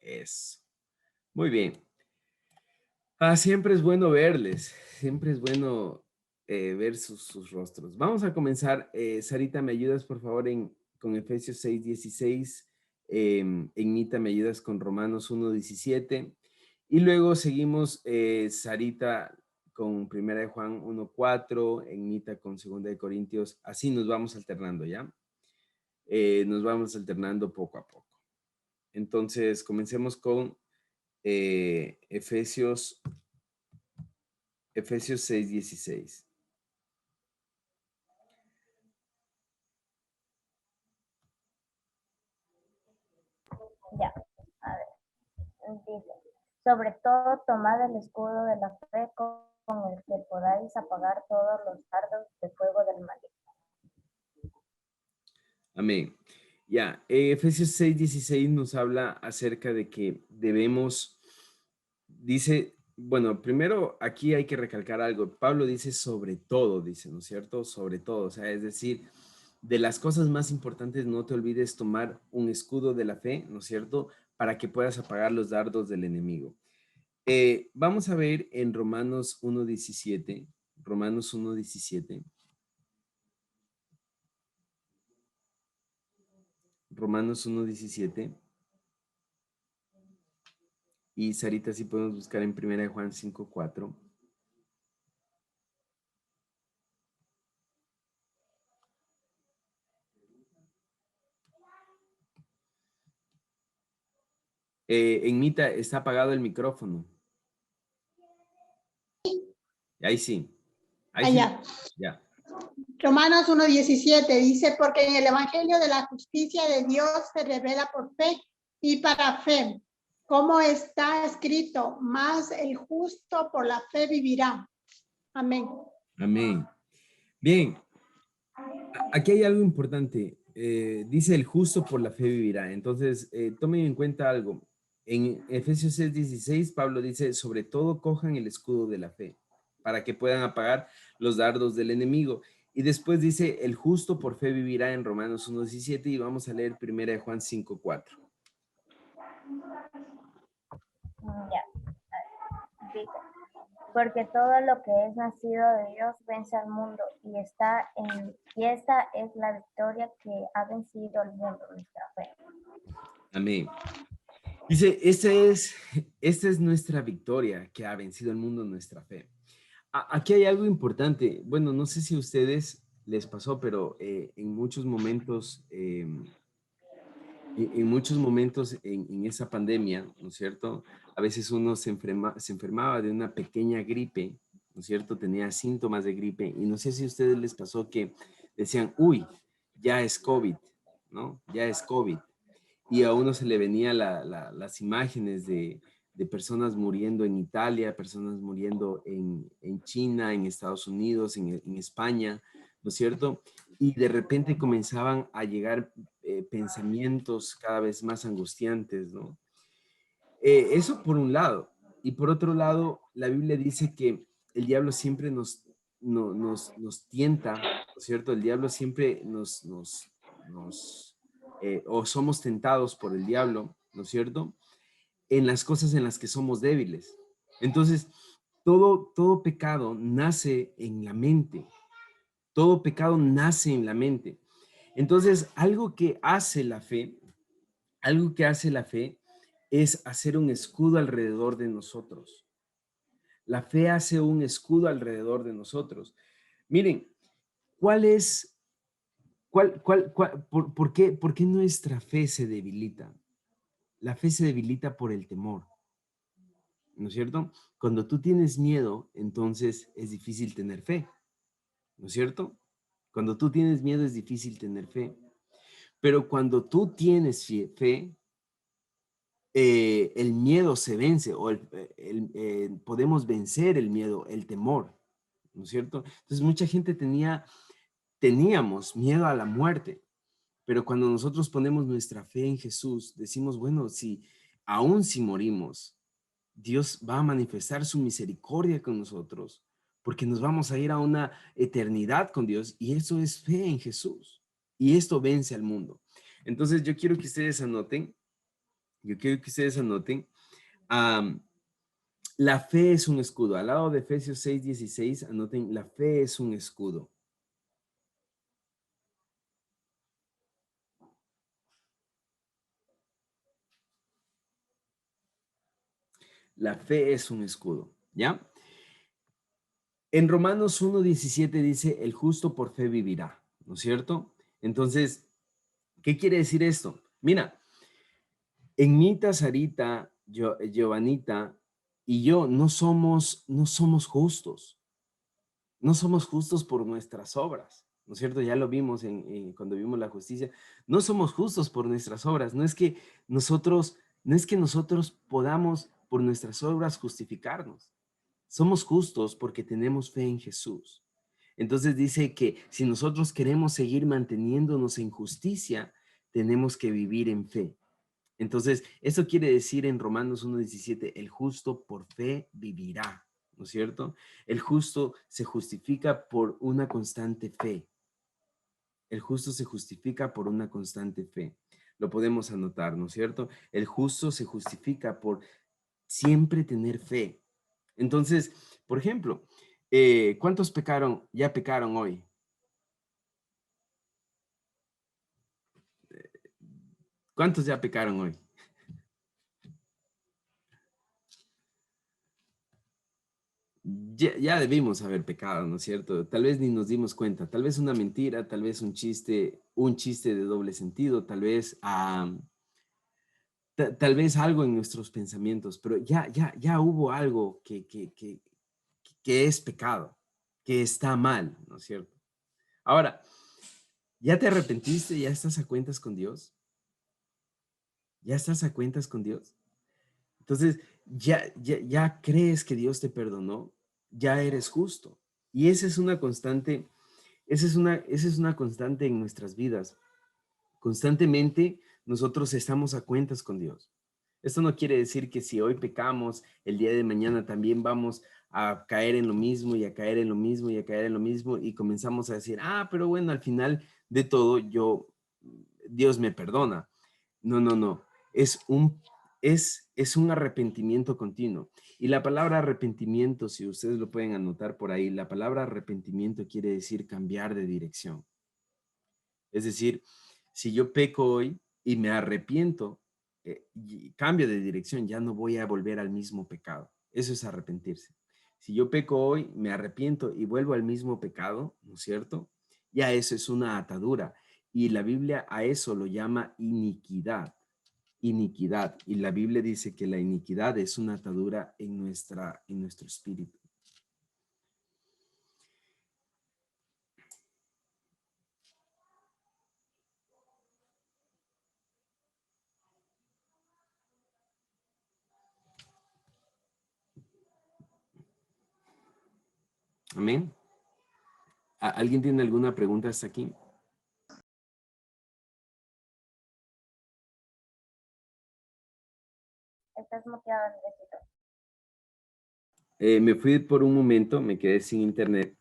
Eso. Muy bien. Siempre es bueno verles. Siempre es bueno ver sus rostros. Vamos a comenzar. Sarita, ¿me ayudas por favor con Efesios 6:16? Nita, ¿me ayudas con Romanos 1:17? Y luego seguimos, Sarita, con Primera de Juan 1:4, Nita con Segunda de Corintios. Así nos vamos alternando, ¿ya? Nos vamos alternando poco a poco. Entonces, comencemos con Efesios 6:16. Ya, a ver, dice, sobre todo tomad el escudo de la fe con el que podáis apagar todos los dardos de fuego del maligno. Amén. Ya, Efesios 6:16 nos habla acerca de que debemos, dice, bueno, primero aquí hay que recalcar algo. Pablo dice sobre todo, dice, ¿no es cierto? Sobre todo, o sea, es decir, de las cosas más importantes, no te olvides tomar un escudo de la fe, ¿no es cierto? Para que puedas apagar los dardos del enemigo. Vamos a ver en Romanos 1:17, Romanos 1:17. Romanos 1:17. Y Sarita, si podemos buscar en 1 Juan 5:4. Mita, está apagado el micrófono. Ahí sí. Ahí Allá. sí. Ya. Romanos 1:17 dice, porque en el Evangelio de la justicia de Dios se revela por fe y para fe, como está escrito, más el justo por la fe vivirá. Amén. Amén. Bien. Aquí hay algo importante. Dice el justo por la fe vivirá. Entonces, tomen en cuenta algo. En Efesios 6:16, Pablo dice, sobre todo cojan el escudo de la fe para que puedan apagar los dardos del enemigo. Y después dice, el justo por fe vivirá en Romanos 1:17 y vamos a leer 1 Juan 5:4. Ya, dice, porque todo lo que es nacido de Dios vence al mundo y esta es la victoria que ha vencido al mundo, nuestra fe. Amén. Dice, esta es nuestra victoria que ha vencido el mundo, nuestra fe. Aquí hay algo importante. Bueno, no sé si a ustedes les pasó, pero en muchos momentos, en esa pandemia, ¿no es cierto? A veces uno se enfermaba de una pequeña gripe, ¿no es cierto? Tenía síntomas de gripe y no sé si a ustedes les pasó que decían, uy, ya es COVID, ¿no? Ya es COVID. Y a uno se le venía las imágenes de personas muriendo en Italia, personas muriendo en China, en Estados Unidos, en España, ¿no es cierto? Y de repente comenzaban a llegar pensamientos cada vez más angustiantes, ¿no? Eso por un lado. Y por otro lado, la Biblia dice que el diablo siempre nos tienta, ¿no es cierto? El diablo siempre o somos tentados por el diablo, ¿no es cierto? En las cosas en las que somos débiles. Entonces, todo pecado nace en la mente. Todo pecado nace en la mente. Entonces, algo que hace la fe es hacer un escudo alrededor de nosotros. La fe hace un escudo alrededor de nosotros. Miren, por qué nuestra fe se debilita? La fe se debilita por el temor, ¿no es cierto? Cuando tú tienes miedo, entonces es difícil tener fe, ¿no es cierto? Cuando tú tienes miedo es difícil tener fe. Pero cuando tú tienes fe, el miedo se vence o podemos vencer el miedo, el temor, ¿no es cierto? Entonces mucha gente teníamos miedo a la muerte, pero cuando nosotros ponemos nuestra fe en Jesús, decimos, bueno, aún si morimos, Dios va a manifestar su misericordia con nosotros, porque nos vamos a ir a una eternidad con Dios y eso es fe en Jesús. Y esto vence al mundo. Entonces yo quiero que ustedes anoten yo quiero que ustedes anoten, la fe es un escudo. Al lado de Efesios 6:16, anoten, la fe es un escudo. La fe es un escudo, ¿ya? En Romanos 1:17 dice, el justo por fe vivirá, ¿no es cierto? Entonces, ¿qué quiere decir esto? Mira, Enmita, Sarita, Giovanita y yo no somos justos. No somos justos por nuestras obras, ¿no es cierto? Ya lo vimos cuando vimos la justicia. No somos justos por nuestras obras. No es que nosotros podamos por nuestras obras justificarnos. Somos justos porque tenemos fe en Jesús. Entonces dice que si nosotros queremos seguir manteniéndonos en justicia, tenemos que vivir en fe. Entonces, eso quiere decir en Romanos 1:17, el justo por fe vivirá, ¿no es cierto? El justo se justifica por una constante fe. El justo se justifica por una constante fe. Lo podemos anotar, ¿no es cierto? El justo se justifica por siempre tener fe. Entonces, por ejemplo, ¿cuántos ya pecaron hoy? ¿Cuántos ya pecaron hoy? Ya debimos haber pecado, ¿no es cierto? Tal vez ni nos dimos cuenta, tal vez una mentira, tal vez un chiste de doble sentido, tal vez algo en nuestros pensamientos, pero ya hubo algo que es pecado, que está mal, ¿no es cierto? Ahora, ¿ya te arrepentiste? ¿Ya estás a cuentas con Dios? ¿Ya estás a cuentas con Dios? Entonces, ya crees que Dios te perdonó, ya eres justo. Y esa es una constante, esa es una constante en nuestras vidas. Constantemente nosotros estamos a cuentas con Dios. Esto no quiere decir que si hoy pecamos, el día de mañana también vamos a caer en lo mismo y a caer en lo mismo y a caer en lo mismo y comenzamos a decir, pero bueno, al final de todo Dios me perdona. No, no, no. Es un arrepentimiento continuo. Y la palabra arrepentimiento, si ustedes lo pueden anotar por ahí, la palabra arrepentimiento quiere decir cambiar de dirección. Es decir, si yo peco hoy y me arrepiento, y cambio de dirección, ya no voy a volver al mismo pecado. Eso es arrepentirse. Si yo peco hoy, me arrepiento y vuelvo al mismo pecado, ¿no es cierto? Ya eso es una atadura. Y la Biblia a eso lo llama iniquidad. Iniquidad. Y la Biblia dice que la iniquidad es una atadura en nuestro espíritu. Amén. ¿Alguien tiene alguna pregunta hasta aquí? Estás muteado, Andresito. Me fui por un momento, me quedé sin internet,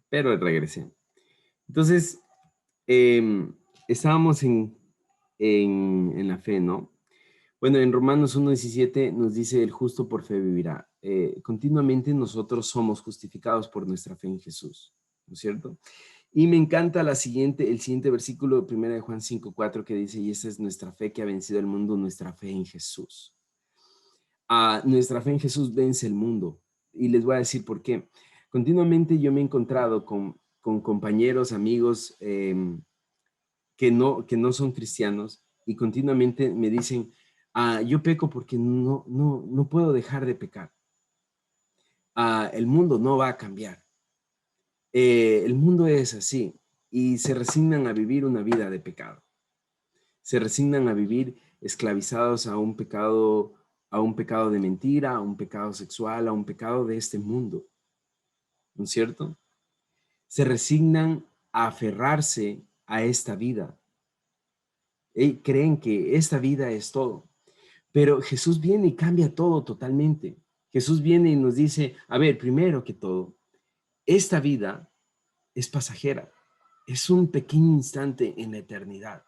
pero regresé. Entonces, estábamos en la fe, ¿no? Bueno, en Romanos 1:17 nos dice, el justo por fe vivirá. Continuamente nosotros somos justificados por nuestra fe en Jesús, ¿no es cierto? Y me encanta el siguiente versículo, 1 de Juan 5:4, que dice, y esa es nuestra fe que ha vencido el mundo, nuestra fe en Jesús. Nuestra fe en Jesús vence el mundo. Y les voy a decir por qué. Continuamente yo me he encontrado con compañeros, amigos que no son cristianos y continuamente me dicen, yo peco porque no puedo dejar de pecar. El mundo no va a cambiar. El mundo es así y se resignan a vivir una vida de pecado. Se resignan a vivir esclavizados a un pecado de mentira, a un pecado sexual, a un pecado de este mundo, ¿no es cierto? Se resignan a aferrarse a esta vida. Creen que esta vida es todo, pero Jesús viene y cambia todo totalmente. Jesús viene y nos dice, a ver, primero que todo, esta vida es pasajera, es un pequeño instante en la eternidad.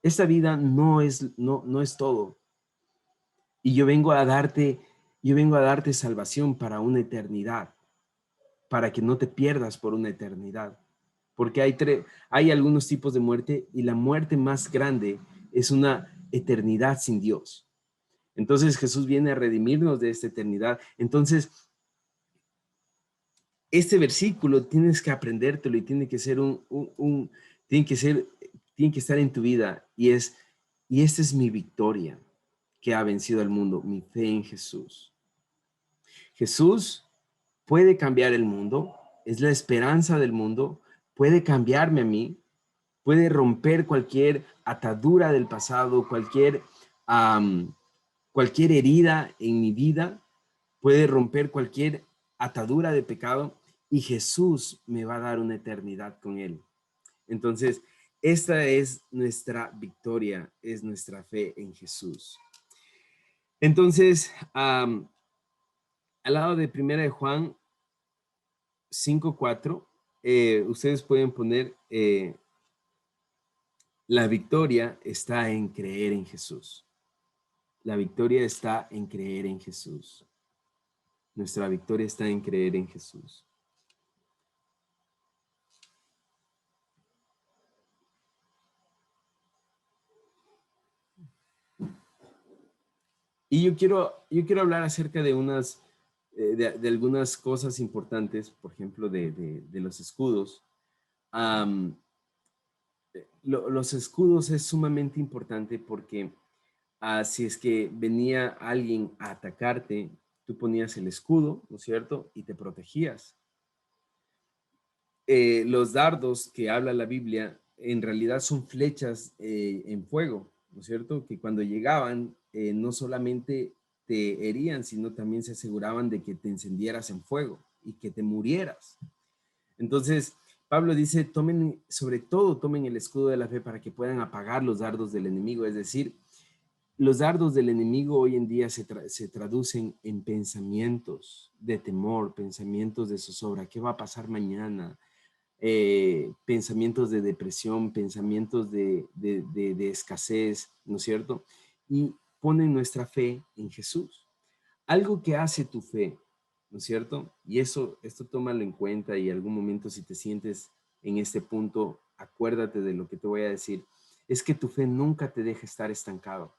esta vida no es todo. Y yo vengo a darte salvación para una eternidad, para que no te pierdas por una eternidad. Porque hay algunos tipos de muerte y la muerte más grande es una eternidad sin Dios. Entonces Jesús viene a redimirnos de esta eternidad. Entonces, este versículo tienes que aprendértelo y tiene que ser tiene que estar en tu vida y esta es mi victoria que ha vencido al mundo, mi fe en Jesús. Jesús puede cambiar el mundo, es la esperanza del mundo, puede cambiarme a mí, puede romper cualquier atadura del pasado, cualquier herida en mi vida, puede romper cualquier atadura de pecado y Jesús me va a dar una eternidad con él. Entonces, esta es nuestra victoria, es nuestra fe en Jesús. Entonces, al lado de 1 de Juan 5:4, ustedes pueden poner la victoria está en creer en Jesús. La victoria está en creer en Jesús. Nuestra victoria está en creer en Jesús. Y yo quiero hablar acerca de de algunas cosas importantes, por ejemplo, de los escudos. Los escudos es sumamente importante porque si es que venía alguien a atacarte, tú ponías el escudo, ¿no es cierto? Y te protegías. Los dardos que habla la Biblia en realidad son flechas en fuego, ¿no es cierto? Que cuando llegaban no solamente te herían, sino también se aseguraban de que te encendieras en fuego y que te murieras. Entonces, Pablo dice, sobre todo tomen el escudo de la fe para que puedan apagar los dardos del enemigo. Es decir, los dardos del enemigo hoy en día se traducen en pensamientos de temor, pensamientos de zozobra. ¿Qué va a pasar mañana? Pensamientos de depresión, pensamientos de escasez, ¿no es cierto? Y ponen nuestra fe en Jesús. Algo que hace tu fe, ¿no es cierto? Y esto tómalo en cuenta y en algún momento si te sientes en este punto, acuérdate de lo que te voy a decir, es que tu fe nunca te deja estar estancado.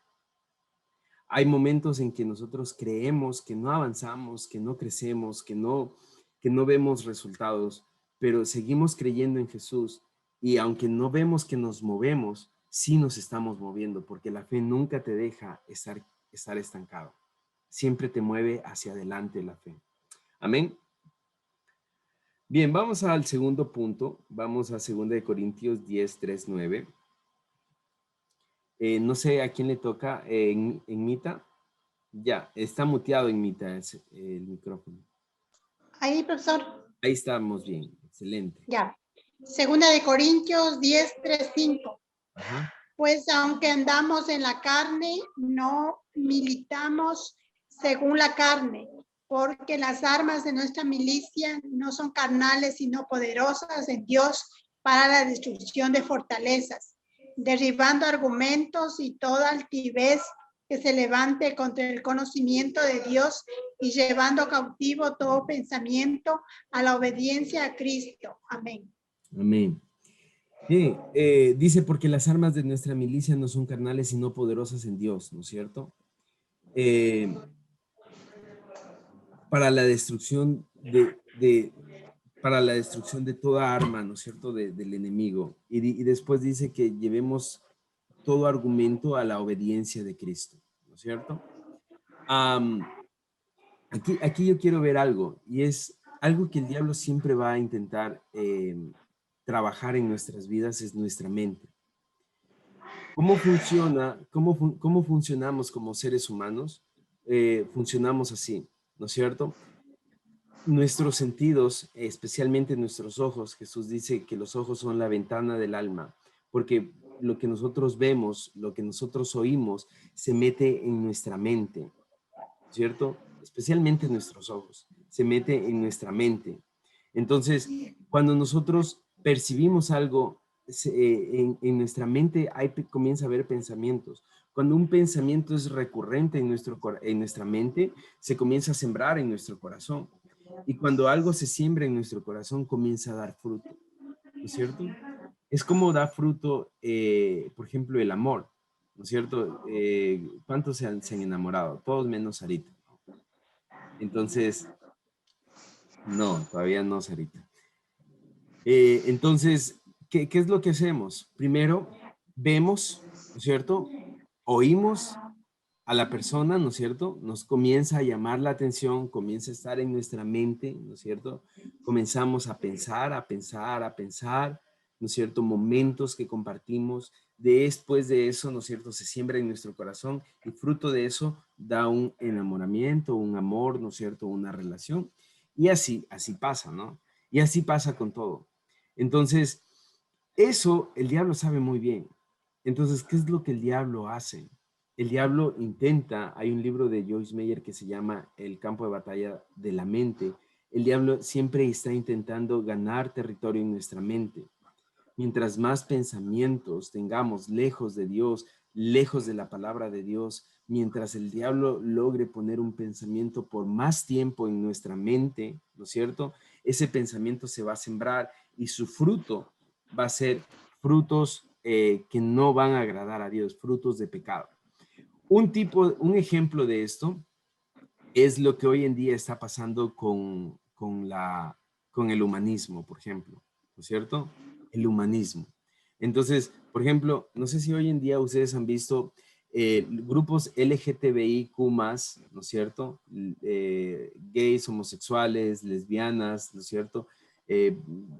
Hay momentos en que nosotros creemos que no avanzamos, que no crecemos, que no vemos resultados, pero seguimos creyendo en Jesús y aunque no vemos que nos movemos, sí nos estamos moviendo porque la fe nunca te deja estar estancado. Siempre te mueve hacia adelante la fe. Amén. Bien, vamos al segundo punto. Vamos a 2 Corintios 10, 3, 9. No sé a quién le toca. En Mita. Ya, está muteado en Mita el micrófono. Ahí, profesor. Ahí estamos bien. Excelente. Ya. 2 Corintios 10, 3, 5. Ajá. Pues aunque andamos en la carne, no militamos según la carne, porque las armas de nuestra milicia no son carnales, sino poderosas en Dios para la destrucción de fortalezas, derribando argumentos y toda altivez que se levante contra el conocimiento de Dios y llevando cautivo todo pensamiento a la obediencia a Cristo. Amén. Amén. Bien, dice, porque las armas de nuestra milicia no son carnales, sino poderosas en Dios, ¿no es cierto? Para la destrucción para la destrucción de toda arma, ¿no es cierto?, del enemigo. Y después dice que llevemos todo argumento a la obediencia de Cristo, ¿no es cierto? Aquí yo quiero ver algo, y es algo que el diablo siempre va a intentar trabajar en nuestras vidas, es nuestra mente. ¿Cómo funciona? ¿Cómo funcionamos como seres humanos? Funcionamos así, ¿no es cierto? Nuestros sentidos, especialmente nuestros ojos, Jesús dice que los ojos son la ventana del alma, porque lo que nosotros vemos, lo que nosotros oímos, se mete en nuestra mente, ¿cierto? Especialmente nuestros ojos, se mete en nuestra mente. Entonces, cuando nosotros percibimos algo, en nuestra mente comienza a haber pensamientos. Cuando un pensamiento es recurrente en nuestra mente, se comienza a sembrar en nuestro corazón. Y cuando algo se siembra en nuestro corazón, comienza a dar fruto, ¿no es cierto? Es como da fruto, por ejemplo, el amor, ¿no es cierto? ¿Cuántos se han enamorado? Todos menos Sarita. Entonces, no, todavía no, Sarita. Entonces, ¿qué es lo que hacemos? Primero, vemos, ¿no es cierto? Oímos a la persona, ¿no es cierto? Nos comienza a llamar la atención, comienza a estar en nuestra mente, ¿no es cierto? Comenzamos a pensar, a pensar, a pensar, ¿no es cierto? Momentos que compartimos. Después de eso, ¿no es cierto? Se siembra en nuestro corazón y fruto de eso da un enamoramiento, un amor, ¿no es cierto? Una relación. Y así pasa, ¿no? Y así pasa con todo. Entonces, eso el diablo sabe muy bien. Entonces, ¿qué es lo que el diablo hace? El diablo intenta, hay un libro de Joyce Meyer que se llama El campo de batalla de la mente. El diablo siempre está intentando ganar territorio en nuestra mente. Mientras más pensamientos tengamos lejos de Dios, lejos de la palabra de Dios, mientras el diablo logre poner un pensamiento por más tiempo en nuestra mente, ¿no es cierto? Ese pensamiento se va a sembrar y su fruto va a ser frutos que no van a agradar a Dios, frutos de pecado. Un ejemplo de esto es lo que hoy en día está pasando con el humanismo, por ejemplo, ¿no es cierto? El humanismo. Entonces, por ejemplo, no sé si hoy en día ustedes han visto grupos LGTBIQ+, ¿no es cierto? Gays, homosexuales, lesbianas, ¿no es cierto?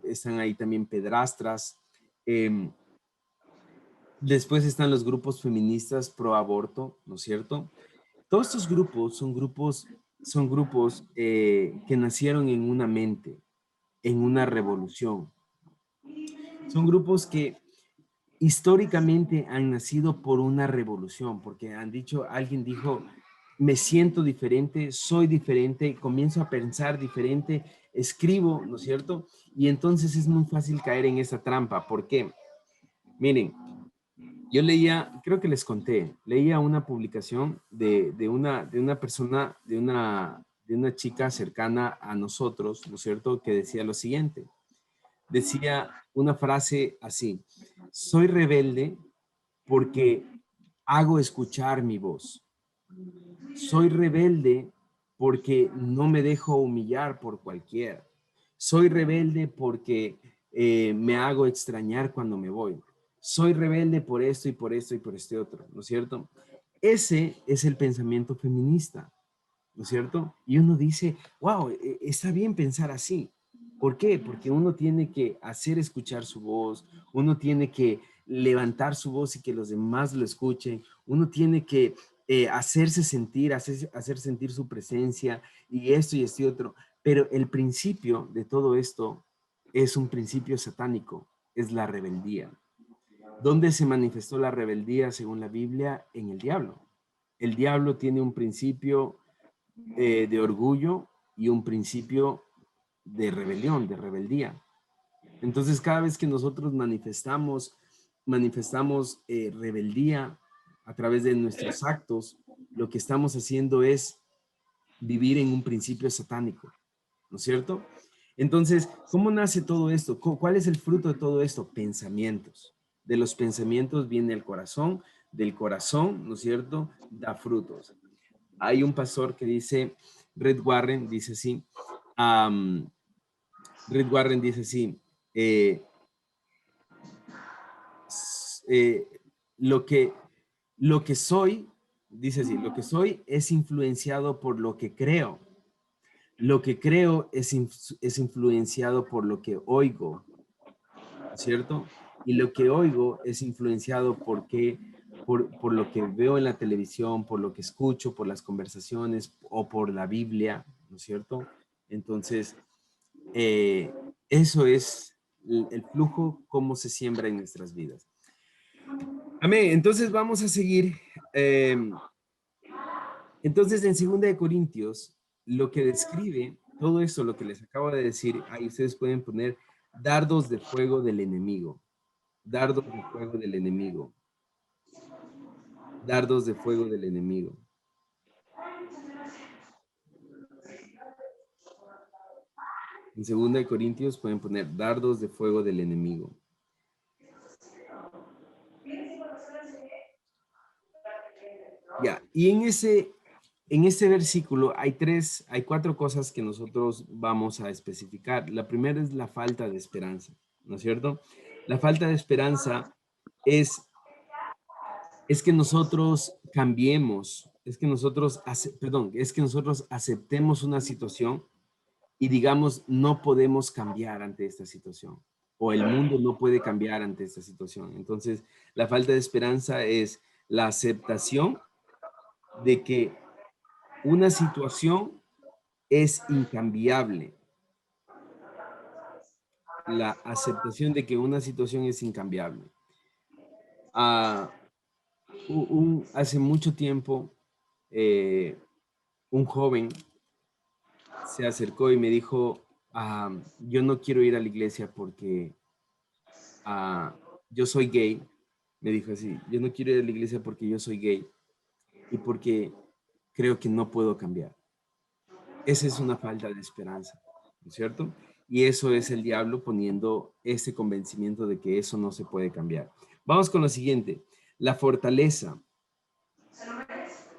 Están ahí también pedrastras. Después están los grupos feministas pro aborto, ¿no es cierto? Todos estos grupos son grupos que nacieron en una mente, en una revolución. Son grupos que históricamente han nacido por una revolución, porque alguien dijo, me siento diferente, soy diferente, comienzo a pensar diferente, escribo, ¿no es cierto? Y entonces es muy fácil caer en esa trampa. ¿Por qué? Miren, yo leía, creo que les conté, leía una publicación de una persona, de una chica cercana a nosotros, ¿no es cierto?, que decía lo siguiente. Decía una frase así: soy rebelde porque hago escuchar mi voz. Soy rebelde porque no me dejo humillar por cualquiera. Soy rebelde porque me hago extrañar cuando me voy. Soy rebelde por esto y por esto y por este otro, ¿no es cierto? Ese es el pensamiento feminista, ¿no es cierto? Y uno dice, wow, está bien pensar así. ¿Por qué? Porque uno tiene que hacer escuchar su voz, uno tiene que levantar su voz y que los demás lo escuchen, uno tiene que hacerse sentir, hacer sentir su presencia y esto y este otro. Pero el principio de todo esto es un principio satánico, es la rebeldía. ¿Dónde se manifestó la rebeldía según la Biblia? En el diablo. El diablo tiene un principio de orgullo y un principio de rebelión, de rebeldía. Entonces, cada vez que nosotros manifestamos rebeldía a través de nuestros actos, lo que estamos haciendo es vivir en un principio satánico, ¿no es cierto? Entonces, ¿cómo nace todo esto? ¿Cuál es el fruto de todo esto? Pensamientos. De los pensamientos viene el corazón, del corazón, ¿no es cierto?, da frutos. Hay un pastor que dice, Red Warren dice así, Red Warren dice así, eh, lo que soy, dice así, lo que soy es influenciado por lo que creo. Lo que creo es influenciado por lo que oigo, ¿cierto? Y lo que oigo es influenciado por lo que veo en la televisión, por lo que escucho, por las conversaciones o por la Biblia, ¿no es cierto? Entonces, eso es el flujo, cómo se siembra en nuestras vidas. Amén. Entonces vamos a seguir. Entonces, en 2 de Corintios, lo que describe todo esto, lo que les acabo de decir, ahí ustedes pueden poner dardos de fuego del enemigo. dardos de fuego del enemigo. Dardos de fuego del enemigo. En 2 Corintios pueden poner dardos de fuego del enemigo. Ya, y en ese versículo hay 4 cosas que nosotros vamos a especificar. La primera es la falta de esperanza, ¿no es cierto? La falta de esperanza es que nosotros cambiemos, es que nosotros aceptemos una situación y digamos, no podemos cambiar ante esta situación, o el mundo no puede cambiar ante esta situación. Entonces, la falta de esperanza es la aceptación de que una situación es incambiable. La aceptación de que una situación es incambiable. Hace mucho tiempo, un joven se acercó y me dijo, yo no quiero ir a la iglesia porque yo soy gay. Me dijo así, yo no quiero ir a la iglesia porque yo soy gay y porque creo que no puedo cambiar. Esa es una falta de esperanza, ¿no es cierto? Y eso es el diablo poniendo ese convencimiento de que eso no se puede cambiar. Vamos con lo siguiente, la fortaleza.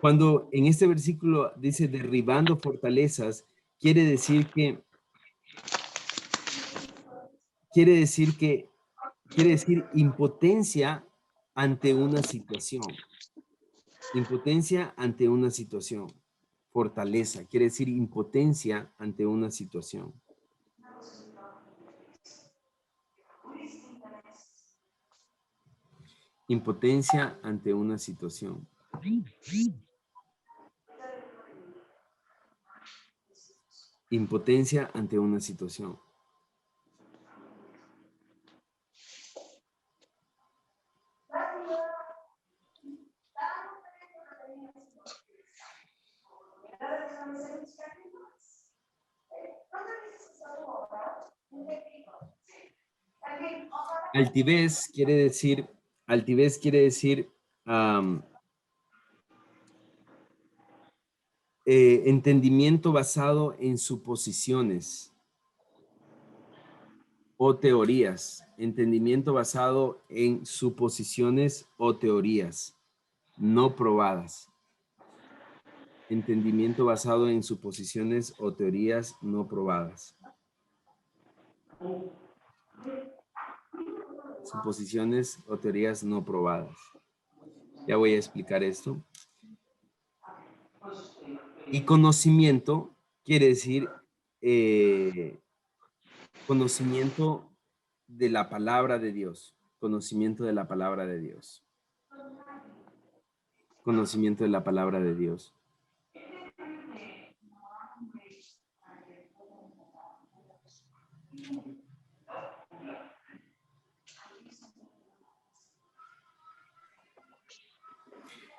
Cuando en este versículo dice derribando fortalezas, quiere decir impotencia ante una situación. Impotencia ante una situación. Fortaleza quiere decir impotencia ante una situación. Impotencia ante una situación. Impotencia ante una situación. Altivez quiere decir entendimiento basado en suposiciones o teorías. Entendimiento basado en suposiciones o teorías no probadas. Entendimiento basado en suposiciones o teorías no probadas. Suposiciones o teorías no probadas. Ya voy a explicar esto. Y conocimiento quiere decir conocimiento de la palabra de Dios. Conocimiento de la palabra de Dios. Conocimiento de la palabra de Dios.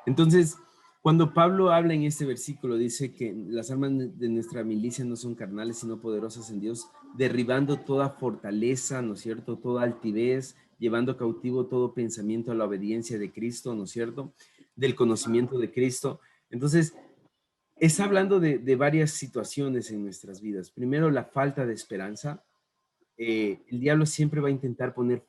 Entonces, cuando Pablo habla en este versículo, dice que las armas de nuestra milicia no son carnales, sino poderosas en Dios, derribando toda fortaleza, ¿no es cierto? Toda altivez, llevando cautivo todo pensamiento a la obediencia de Cristo, ¿no es cierto? Del conocimiento de Cristo. Entonces, es hablando de varias situaciones en nuestras vidas. Primero, la falta de esperanza. El diablo siempre va a intentar poner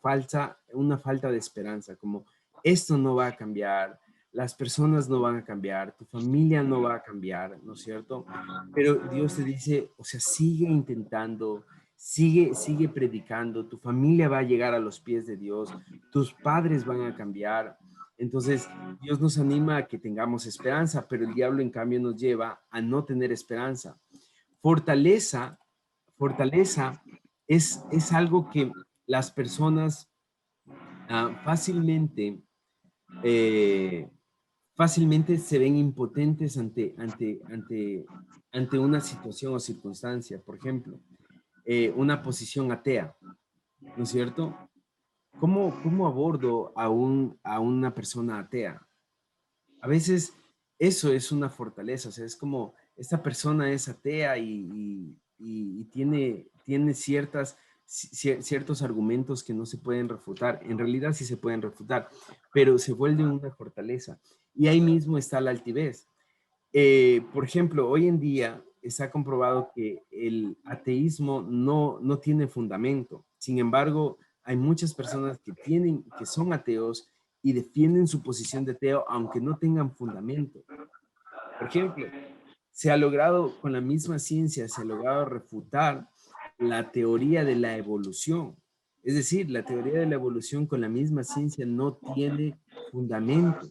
una falta de esperanza, como esto no va a cambiar, las personas no van a cambiar, tu familia no va a cambiar, ¿no es cierto? Pero Dios te dice, o sea, sigue intentando, sigue predicando, tu familia va a llegar a los pies de Dios, tus padres van a cambiar. Entonces, Dios nos anima a que tengamos esperanza, pero el diablo en cambio nos lleva a no tener esperanza. Fortaleza es algo que las personas fácilmente se ven impotentes ante una situación o circunstancia. Por ejemplo, una posición atea, ¿no es cierto? ¿Cómo abordo a una persona atea? A veces eso es una fortaleza, o sea, es como esta persona es atea y tiene ciertas ciertos argumentos que no se pueden refutar. En realidad sí se pueden refutar, pero se vuelve una fortaleza. Y ahí mismo está la altivez. Por ejemplo, hoy en día está comprobado que el ateísmo no tiene fundamento. Sin embargo, hay muchas personas que son ateos y defienden su posición de ateo aunque no tengan fundamento. Por ejemplo, se ha logrado, con la misma ciencia, se ha logrado refutar la teoría de la evolución. Es decir, la teoría de la evolución con la misma ciencia no tiene fundamento.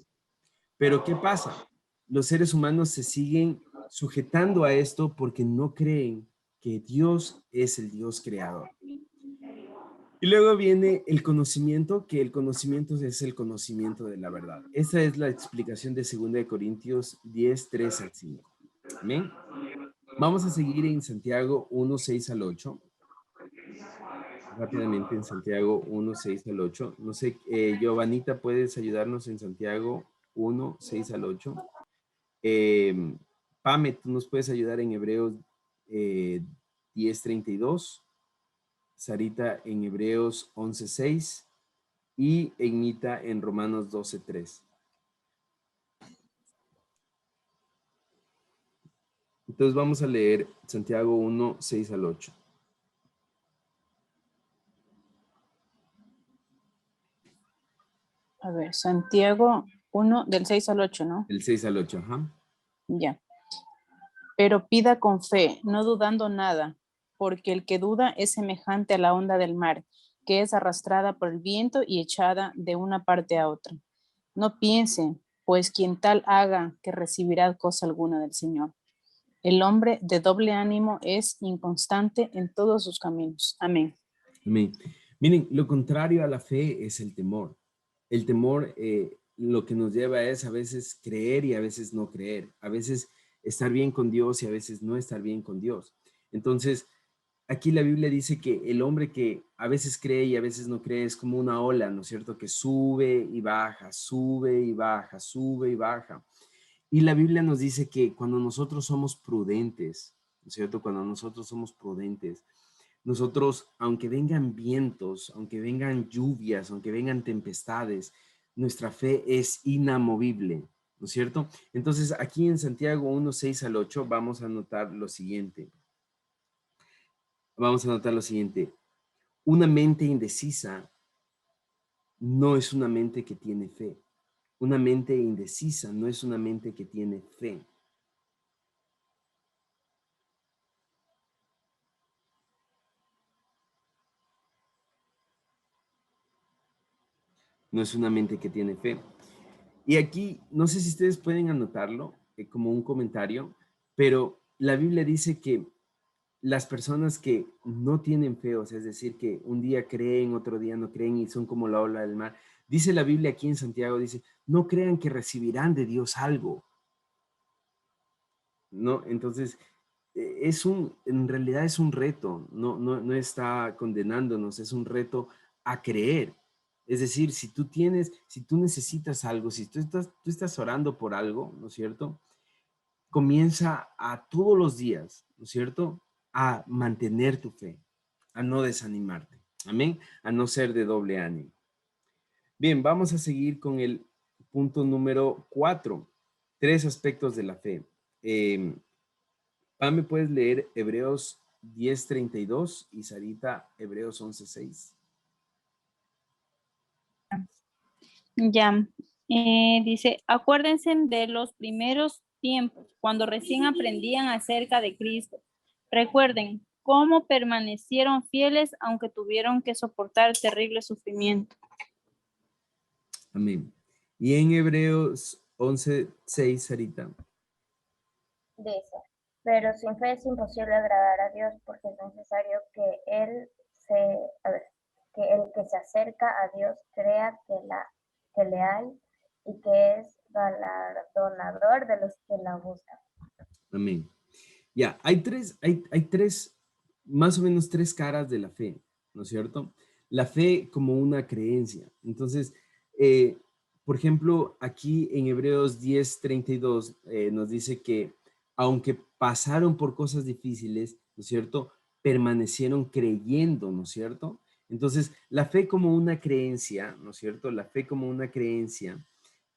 Pero ¿qué pasa? Los seres humanos se siguen sujetando a esto porque no creen que Dios es el Dios creador. Y luego viene el conocimiento, que el conocimiento es el conocimiento de la verdad. Esa es la explicación de 2 Corintios 10, 3 al 5. Amén. Vamos a seguir en Santiago 1, 6 al 8. Rápidamente en Santiago 1, 6 al 8. No sé, Giovanita, ¿puedes ayudarnos en Santiago 1, 6 al 8? Pame, ¿tú nos puedes ayudar en Hebreos 10, 32? Sarita en Hebreos 11, 6 y Egnita en Romanos 12, 3. Entonces vamos a leer Santiago 1, 6 al 8. A ver, Santiago 1 del 6 al 8, ¿no? El 6 al 8, ajá. Ya. Pero pida con fe, no dudando nada, porque el que duda es semejante a la onda del mar, que es arrastrada por el viento y echada de una parte a otra. No piense, pues quien tal haga, que recibirá cosa alguna del Señor. El hombre de doble ánimo es inconstante en todos sus caminos. Amén. Amén. Miren, lo contrario a la fe es el temor. El temor lo que nos lleva es a veces creer y a veces no creer. A veces estar bien con Dios y a veces no estar bien con Dios. Entonces, aquí la Biblia dice que el hombre que a veces cree y a veces no cree es como una ola, ¿no es cierto? Que sube y baja, sube y baja, sube y baja. Y la Biblia nos dice que cuando nosotros somos prudentes, ¿no es cierto? Cuando nosotros somos prudentes, nosotros, aunque vengan vientos, aunque vengan lluvias, aunque vengan tempestades, nuestra fe es inamovible, ¿no es cierto? Entonces, aquí en Santiago 1, 6 al 8, vamos a anotar lo siguiente. Vamos a anotar lo siguiente. Una mente indecisa no es una mente que tiene fe. Una mente indecisa no es una mente que tiene fe. No es una mente que tiene fe. Y aquí, no sé si ustedes pueden anotarlo como un comentario, pero la Biblia dice que las personas que no tienen fe, o sea, es decir, que un día creen, otro día no creen y son como la ola del mar, dice la Biblia aquí en Santiago, dice, no crean que recibirán de Dios algo, ¿no? Entonces, en realidad es un reto, no está condenándonos, es un reto a creer. Es decir, si tú necesitas algo, si tú estás orando por algo, ¿no es cierto? Comienza a todos los días, ¿no es cierto? A mantener tu fe, a no desanimarte, amén, a no ser de doble ánimo. Bien, vamos a seguir con el punto número 4, 3 aspectos de la fe. ¿Me puedes leer Hebreos 10:32 y Sarita Hebreos 11:6? Ya, dice, acuérdense de los primeros tiempos, cuando recién aprendían acerca de Cristo. Recuerden cómo permanecieron fieles aunque tuvieron que soportar terrible sufrimiento. Amén. Y en Hebreos 11:6, Sarita. Dice, pero sin fe es imposible agradar a Dios porque es necesario que el que se acerca a Dios crea que le hay y que es galardonador de los que la buscan. Amén. Ya, hay tres, más o menos 3 caras de la fe, ¿no es cierto? La fe como una creencia. Entonces, por ejemplo, aquí en Hebreos 10:32 nos dice que aunque pasaron por cosas difíciles, ¿no es cierto? permanecieron creyendo, ¿no es cierto? Entonces, la fe como una creencia, ¿no es cierto? La fe como una creencia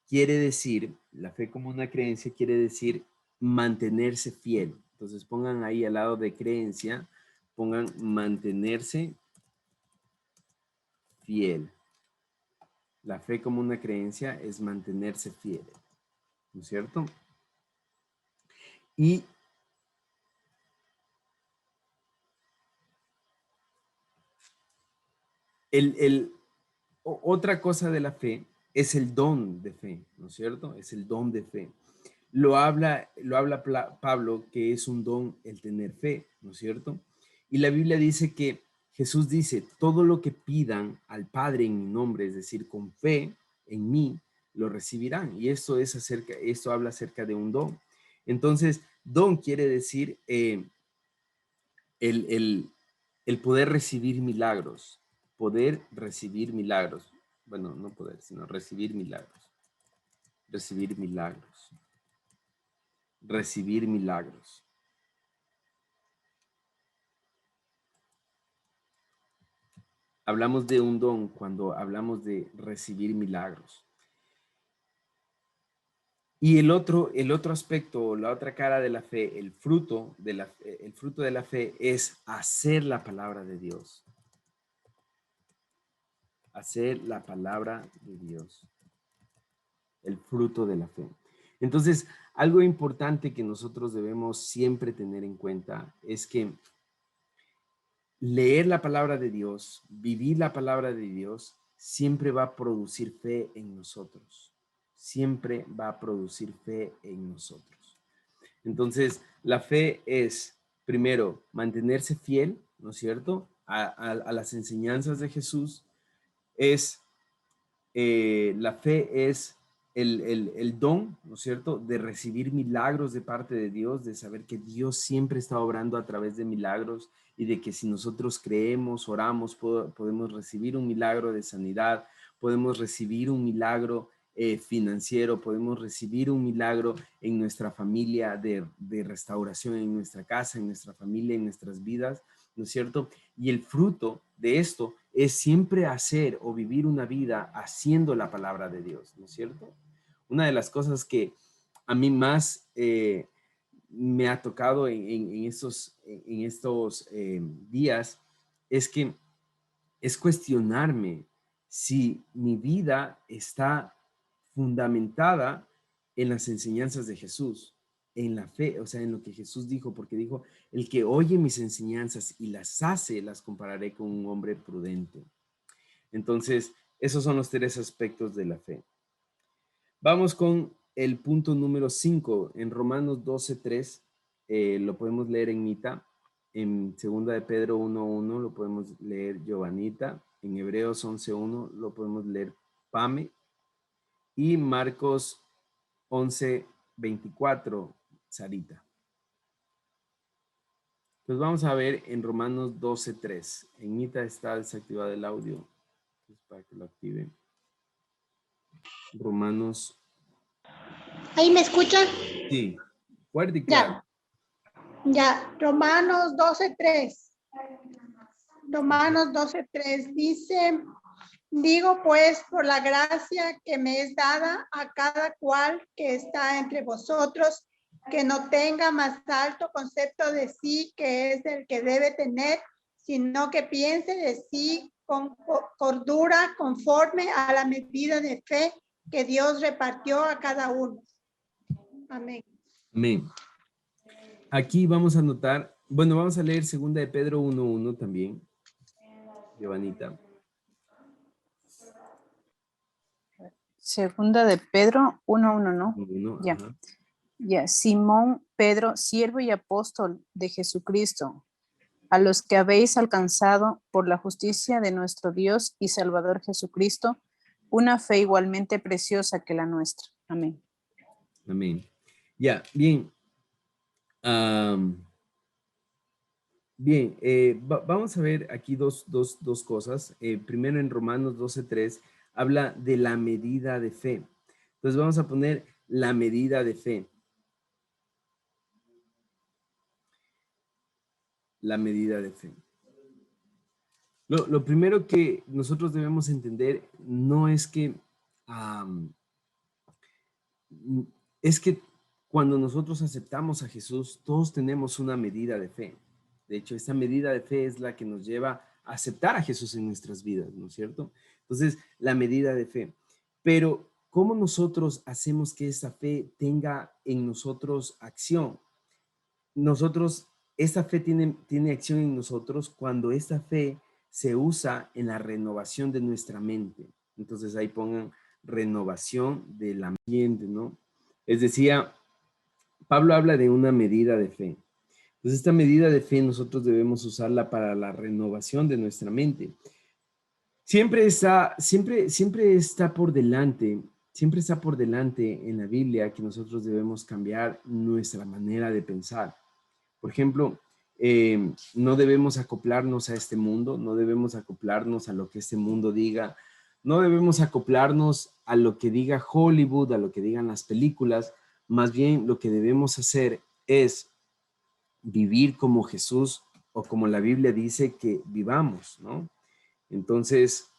quiere decir, la fe como una creencia quiere decir mantenerse fiel. Entonces, pongan ahí al lado de creencia, pongan mantenerse fiel. La fe como una creencia es mantenerse fiel, ¿no es cierto? Y otra cosa de la fe es el don de fe, ¿no es cierto? Es el don de fe. Lo habla Pablo, que es un don el tener fe, ¿no es cierto? Y la Biblia dice que Jesús dice, todo lo que pidan al Padre en mi nombre, es decir, con fe en mí, lo recibirán. Y esto habla acerca de un don. Entonces, don quiere decir el poder recibir milagros, bueno, no poder, sino recibir milagros, recibir milagros, recibir milagros. Hablamos de un don cuando hablamos de recibir milagros. Y el otro aspecto, la otra cara de la fe, el fruto de la fe es hacer la palabra de Dios. Hacer la palabra de Dios. El fruto de la fe. Entonces, algo importante que nosotros debemos siempre tener en cuenta es que leer la palabra de Dios, vivir la palabra de Dios, siempre va a producir fe en nosotros. Siempre va a producir fe en nosotros. Entonces, la fe es, primero, mantenerse fiel, ¿no es cierto?, a las enseñanzas de Jesús. La fe es el don, ¿no es cierto?, de recibir milagros de parte de Dios, de saber que Dios siempre está obrando a través de milagros y de que si nosotros creemos, oramos, podemos recibir un milagro de sanidad, podemos recibir un milagro financiero, podemos recibir un milagro en nuestra familia de restauración, en nuestra casa, en nuestra familia, en nuestras vidas, ¿no es cierto? Y el fruto de esto es siempre hacer o vivir una vida haciendo la palabra de Dios, ¿no es cierto? Una de las cosas que a mí más me ha tocado en estos días es cuestionarme si mi vida está fundamentada en las enseñanzas de Jesús, en la fe, o sea, en lo que Jesús dijo, porque dijo, el que oye mis enseñanzas y las hace, las compararé con un hombre prudente. Entonces, esos son los tres aspectos de la fe. Vamos con el punto número 5, en Romanos 12:3, lo podemos leer en Mita, en 2 de Pedro 1:1 lo podemos leer Giovanita, en Hebreos 11:1 lo podemos leer Pame, y Marcos 11:24, Sarita. Pues vamos a ver en Romanos 12:3. En Mita está desactivado el audio, para que lo activen. Romanos. ¿Ahí me escuchan? Sí, fuerte y claro. Ya, Romanos 12:3. Romanos 12:3 dice, digo pues por la gracia que me es dada a cada cual que está entre vosotros, que no tenga más alto concepto de sí que es el que debe tener, sino que piense de sí con cordura conforme a la medida de fe que Dios repartió a cada uno. Amén. Amén. Aquí vamos a notar, bueno, vamos a leer 2 de Pedro 1:1 también. Giovanita. 2 de Pedro 1:1, ¿no? 1:1, Ya. ajá. Ya, Simón Pedro, siervo y apóstol de Jesucristo, a los que habéis alcanzado por la justicia de nuestro Dios y Salvador Jesucristo, una fe igualmente preciosa que la nuestra. Amén. Amén. Ya, bien. Bien, vamos a ver aquí dos cosas. Primero en Romanos 12:3 habla de la medida de fe. Entonces vamos a poner la medida de fe. la medida de fe. Lo primero que nosotros debemos entender no es que, es que cuando nosotros aceptamos a Jesús, todos tenemos una medida de fe. De hecho, esta medida de fe es la que nos lleva a aceptar a Jesús en nuestras vidas, ¿no es cierto? Entonces, la medida de fe. Pero, ¿cómo nosotros hacemos que esa fe tenga en nosotros acción? Esta fe tiene acción en nosotros cuando esta fe se usa en la renovación de nuestra mente. Entonces, ahí pongan renovación del ambiente, ¿no? Es decir, Pablo habla de una medida de fe. Entonces, esta medida de fe nosotros debemos usarla para la renovación de nuestra mente. Siempre está por delante en la Biblia que nosotros debemos cambiar nuestra manera de pensar. Por ejemplo, no debemos acoplarnos a este mundo, no debemos acoplarnos a lo que este mundo diga, no debemos acoplarnos a lo que diga Hollywood, a lo que digan las películas. Más bien lo que debemos hacer es vivir como Jesús o como la Biblia dice que vivamos, ¿no? Entonces,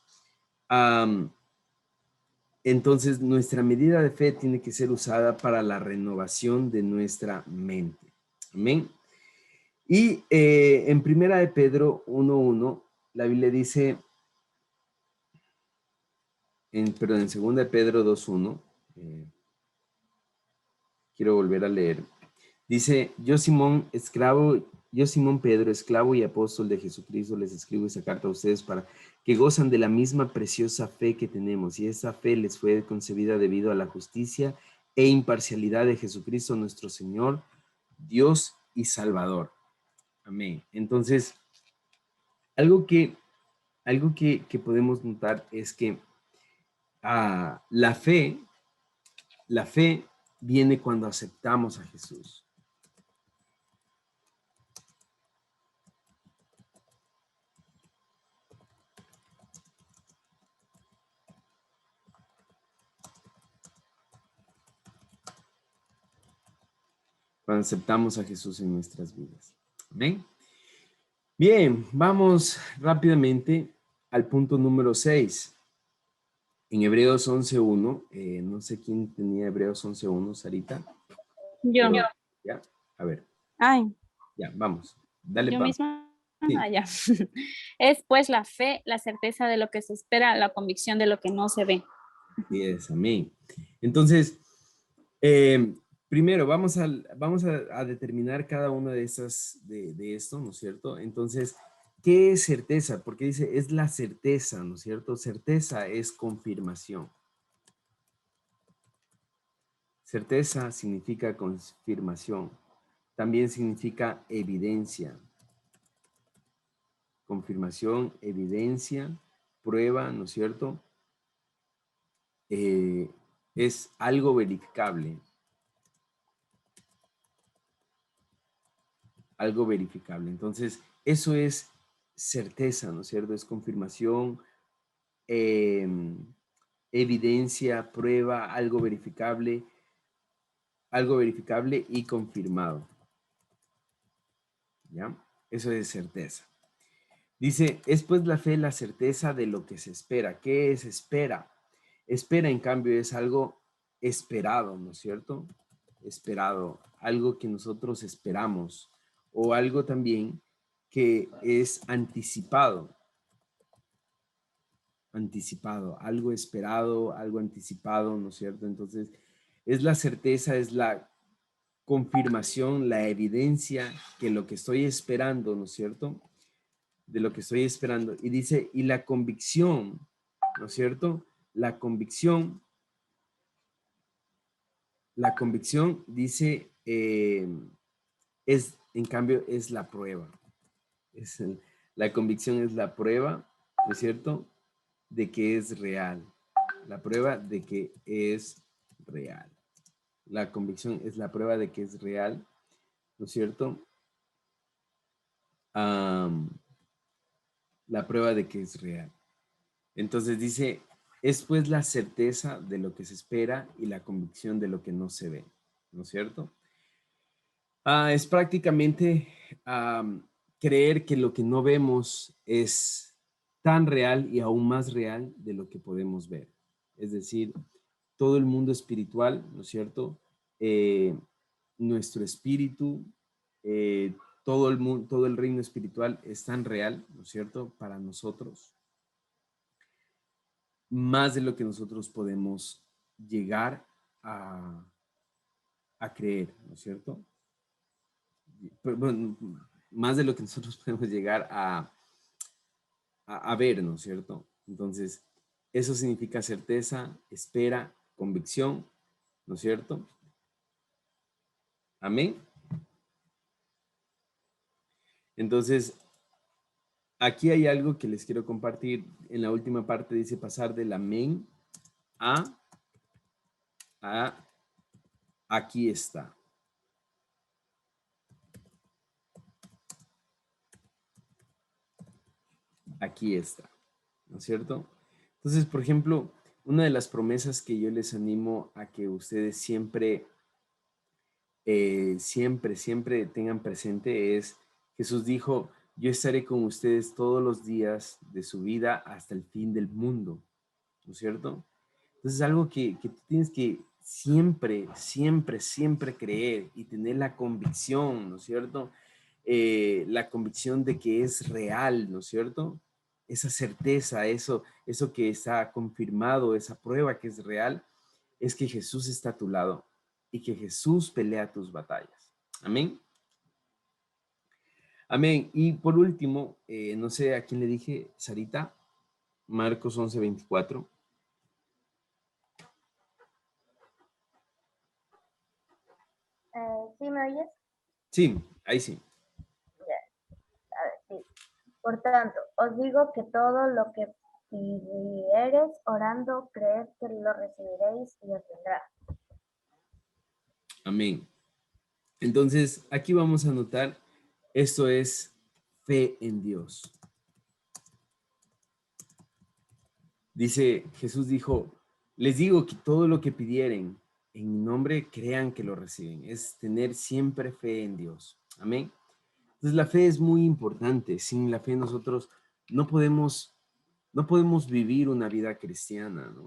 nuestra medida de fe tiene que ser usada para la renovación de nuestra mente. Amén. Y en Primera de Pedro 1:1, la Biblia dice, en Segunda de Pedro 2:1, quiero volver a leer. Dice, yo Simón Pedro, esclavo y apóstol de Jesucristo, les escribo esta carta a ustedes para que gozan de la misma preciosa fe que tenemos. Y esa fe les fue concebida debido a la justicia e imparcialidad de Jesucristo, nuestro Señor, Dios y Salvador. Amén. Entonces, algo que podemos notar es que la fe viene cuando aceptamos a Jesús. Cuando aceptamos a Jesús en nuestras vidas. Amén. Bien, vamos rápidamente al punto número 6. En Hebreos 11:1, no sé quién tenía Hebreos 11:1, Sarita. Yo. Ya, a ver. Ay. Ya, vamos. Dale, Yo Pam. misma. Sí. Ya. Es pues la fe, la certeza de lo que se espera, la convicción de lo que no se ve. Yes, amén. Entonces, primero vamos a determinar cada una de estas, de esto, ¿no es cierto? Entonces, ¿qué es certeza? Porque dice, es la certeza, ¿no es cierto? Certeza es confirmación. Certeza significa confirmación. También significa evidencia. Confirmación, evidencia, prueba, ¿no es cierto? Es algo verificable. Algo verificable. Entonces, eso es certeza, ¿no es cierto? Es confirmación, evidencia, prueba, algo verificable y confirmado. ¿Ya? Eso es certeza. Dice, es pues la fe, la certeza de lo que se espera. ¿Qué es espera? Espera, en cambio, es algo esperado, ¿no es cierto? Esperado, algo que nosotros esperamos, o algo también que es anticipado. Anticipado, algo esperado, algo anticipado, ¿no es cierto? Entonces, es la certeza, es la confirmación, la evidencia que lo que estoy esperando, ¿no es cierto? De lo que estoy esperando. Y dice, y la convicción, ¿no es cierto? La convicción dice, en cambio, es la prueba. La convicción es la prueba, ¿no es cierto? De que es real. La prueba de que es real. La convicción es la prueba de que es real, ¿no es cierto? La prueba de que es real. Entonces dice, es pues la certeza de lo que se espera y la convicción de lo que no se ve, ¿no es cierto? Es prácticamente creer que lo que no vemos es tan real y aún más real de lo que podemos ver. Es decir, todo el mundo espiritual, ¿no es cierto? Nuestro espíritu, todo el mundo, todo el reino espiritual es tan real, ¿no es cierto? Para nosotros, más de lo que nosotros podemos llegar a creer, ¿no es cierto? Bueno, más de lo que nosotros podemos llegar a ver, ¿no es cierto? Entonces, eso significa certeza, espera, convicción, ¿no es cierto? Amén. Entonces, aquí hay algo que les quiero compartir. En la última parte dice pasar del amén a aquí está. Aquí está, ¿no es cierto? Entonces, por ejemplo, una de las promesas que yo les animo a que ustedes siempre siempre tengan presente es, Jesús dijo, yo estaré con ustedes todos los días de su vida hasta el fin del mundo, ¿no es cierto? Entonces es algo que tú tienes que siempre creer y tener la convicción, ¿no es cierto? La convicción de que es real, ¿no es cierto? Esa certeza, eso que está confirmado, esa prueba que es real, es que Jesús está a tu lado y que Jesús pelea tus batallas. Amén. Amén. Y por último, no sé a quién le dije, Sarita, Marcos 11:24. ¿Sí me oyes? Sí, ahí sí. A ver, sí. Por tanto, os digo que todo lo que pidiereis orando, creed que lo recibiréis y os vendrá. Amén. Entonces, aquí vamos a anotar, esto es fe en Dios. Dice, Jesús dijo, les digo que todo lo que pidieren en mi nombre, crean que lo reciben. Es tener siempre fe en Dios. Amén. Entonces, la fe es muy importante. Sin la fe nosotros no podemos vivir una vida cristiana, ¿no?